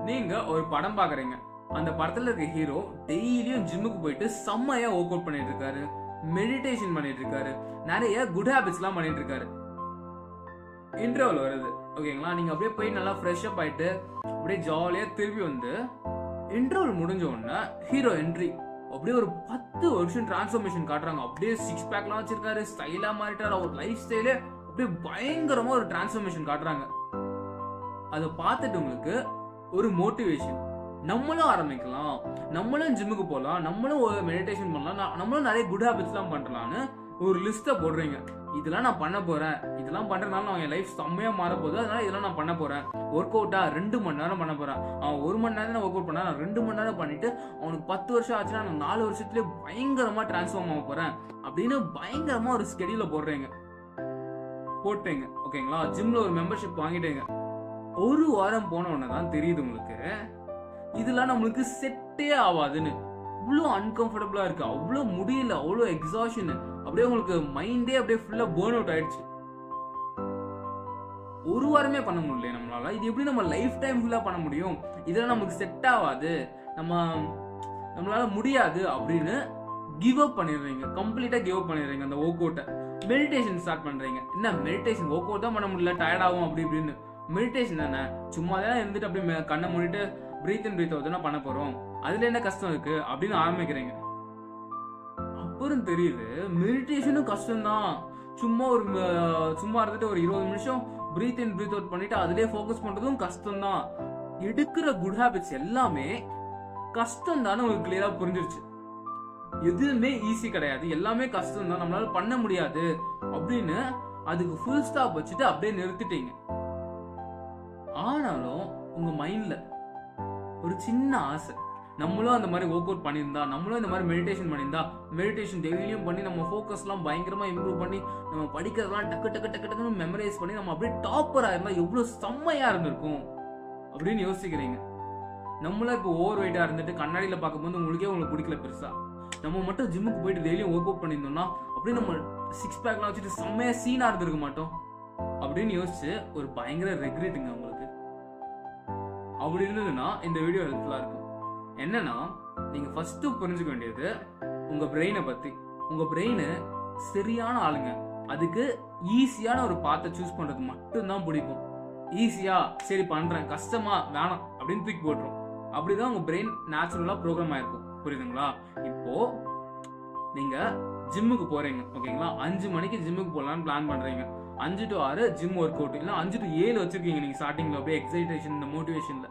நீங்க ஒரு படம் பாக்குறீங்க. அந்த படத்துல இருக்க ஹீரோ டெய்லியும் ஜிம்முக்கு போயிட்டு செம்மையா ஒர்க் அவுட் பண்ணிட்டு இருக்காரு, மெடிடேஷன் பண்ணிட்டு இருக்காரு, நிறைய குட் ஹாபிட்ஸ் எல்லாம் பண்ணிட்டு இருக்காரு. இன்டர்வல் வருது, ஓகேங்களா? நீங்க அப்படியே போய் நல்லா ஃப்ரெஷ் அப் ஆயிட்டு அப்படியே ஜாலியா திருப்பி வந்து இன்டர்வல் முடிஞ்ச உடனே ஹீரோ என்ட்ரி. அப்படியே ஒரு 10 வருஷம் டிரான்ஸ்ஃபர்மேஷன் காட்டுறாங்க. அப்படியே 6 பேக்லாம் வச்சிருக்காரு, ஸ்டைலா மாறிட்டாரு. அவர் லைஃப் ஸ்டைலே அப்படியே பயங்கரமா ஒரு டிரான்ஸ்ஃபர்மேஷன் காட்டுறாங்க. அதை பார்த்துட்டு உங்களுக்கு ஒரு மோட்டிவேஷன், நம்மளும் ஆரம்பிக்கலாம், நம்மளும் ஜிம்முக்கு போகலாம், நம்மளும் மெடிடேஷன் பண்ணலாம், நம்மளும் நிறைய குட் ஹாபிட்ஸ் எல்லாம் பண்ணலாம்னு ஒரு லிஸ்ட்டை போடுறீங்க. இதெல்லாம் நான் பண்ண போறேன், இதெல்லாம் பண்றதுனால நான் என் லைஃப் செம்மையா மாற போகுது, அதனால இதெல்லாம் நான் பண்ண போறேன். ஒர்க் அவுட்டா 2 மணி நேரம் பண்ண போறேன். அவன் 1 மணி நேரம் ஒர்க் அவுட் பண்ணா, நான் 2 மணி நேரம் பண்ணிட்டு அவனுக்கு 10 வருஷம் ஆச்சுன்னா நான் 4 வருஷத்துலேயே பயங்கரமா டிரான்ஸ்ஃபார்ம் ஆக போறேன் அப்படின்னு பயங்கரமா ஒரு ஸ்கெடியூல போட்டுட்டீங்க. ஓகேங்களா? ஜிம்ல ஒரு மெம்பர்ஷிப் வாங்கிட்டீங்க. ஒரு வாரம் போன உடனே தான் தெரியுது உங்களுக்கு இதெல்லாம் நம்மளுக்கு செட்டே ஆகாதுன்னு. அவ்வளோ அன்கம்ஃபர்டபுளா இருக்கு, அவ்வளோ முடியல, அவ்வளோ எக்ஸாஷன். அப்படியே உங்களுக்கு மைண்டே அப்படியே ஃபுல்லா பேர்ன் அவுட் ஆயிடுச்சு. ஒரு வாரமே பண்ண முடியல நம்மளால. இது எப்படி நம்ம லைஃப் டைம் ஃபுல்லா பண்ண முடியும்? இதெல்லாம் நமக்கு செட் ஆகாது, நம்மளால முடியாது அப்படின்னு கிவ் அப் பண்ணிடுறீங்க. கம்ப்ளீட்டா கிவ் அப் பண்ணிடுறீங்க அந்த ஒர்க் அவுட்டை. மெடிடேஷன் ஸ்டார்ட் பண்றீங்க. என்ன மெடிடேஷன், ஒர்க் அவுட் தான் பண்ண முடியல, டயர்ட் ஆகும் அப்படி இப்படின்னு. மெடிடேஷன் தானே, சும்மா தான் இருந்துட்டு அப்படியே கண்ணை மூடிட்டு பிரீத் இன் பிரீத் அவுட் பண்ண போறோம், அதுல என்ன கஷ்டம் இருக்கு அப்படின்னு ஆரம்பிக்கிறீங்க. அப்புறம் தெரியுது மெடிடேஷனும் கஷ்டம் தான். சும்மா இருந்துட்டு ஒரு 20 நிமிஷம் பிரீத் இன் பிரீத் அவுட் பண்ணிட்டு அதுலயே ஃபோக்கஸ் பண்றதும் கஷ்டம் தான். எடுக்கிற குட் ஹாபிட்ஸ் எல்லாமே கஷ்டம் தான் உங்களுக்கு கிளியரா புரிஞ்சிருச்சு. எதுவுமே ஈஸி கிடையாது, எல்லாமே கஷ்டம் தான், நம்மளால பண்ண முடியாது அப்படின்னு அதுக்கு ஃபுல் ஸ்டாப் வச்சுட்டு அப்படியே நிறுத்திட்டீங்க. ஆனாலும் உங்க மைண்ட்ல ஒரு சின்ன ஆசை, நம்மளும் அந்த மாதிரி ஒர்க் அவுட் பண்ணியிருந்தா, நம்மளும் இந்த மாதிரி மெடிடேஷன் பண்ணியிருந்தா, மெடிடேஷன் டெய்லியும் பண்ணி நம்ம ஃபோக்கஸ்லாம் பயங்கரமா இம்ப்ரூவ் பண்ணி நம்ம படிக்கிறதெல்லாம் டக்கு டக்கு டக்கு டக்குன்னு மெமரைஸ் பண்ணி நம்ம அப்படியே டாப்பர் ஆயிருந்தா எவ்வளவு செம்மையா இருந்திருக்கும் அப்படின்னு யோசிக்கிறீங்க. நம்மள இப்போ ஓவர் வெயிட்டா இருந்துட்டு கண்ணாடியில பார்க்கும்போது உங்களுக்கு பிடிக்கல பெருசா. நம்ம மட்டும் ஜிம்முக்கு போயிட்டு டெய்லியும் ஒர்க் அவுட் பண்ணியிருந்தோம்னா அப்படியே நம்ம 6 பேக்லாம் வச்சுட்டு செம்மையா சீனா இருந்திருக்க மாட்டோம் அப்படின்னு யோசிச்சு ஒரு பயங்கர ரெக்ரெட்டுங்க உங்களுக்கு. அப்படி இருந்ததுன்னா இந்த வீடியோ ஹெல்ப்ஃபுல்லா இருக்கும். என்னன்னா, நீங்க ஃபர்ஸ்ட் புரிஞ்சுக்க வேண்டியது உங்க பிரெயினை பத்தி. உங்க பிரெயின் சரியான ஆளுங்க, அதுக்கு ஈஸியான ஒரு பாத்தை சூஸ் பண்றது மட்டும்தான் பிடிக்கும். ஈஸியா சரி பண்றேன், கஷ்டமா வேணாம் அப்படின்னு தூக்கி போட்டுரும். அப்படிதான் உங்க பிரெயின் நேச்சுரலா ப்ரோக்ராம் ஆயிருக்கும். புரியுதுங்களா? இப்போ நீங்க ஜிம்முக்கு போறீங்க, ஓகேங்களா? 5 மணிக்கு ஜிம்முக்கு போகலான்னு பிளான் பண்றீங்க. 5 to 6 ஜிம் ஒர்க் அவுட், இல்ல 5 to 7 வச்சிருக்கீங்க நீங்க ஸ்டார்டிங்ல அப்படியே எக்ஸைட்டேஷன், இந்த மோட்டிவேஷன்ல.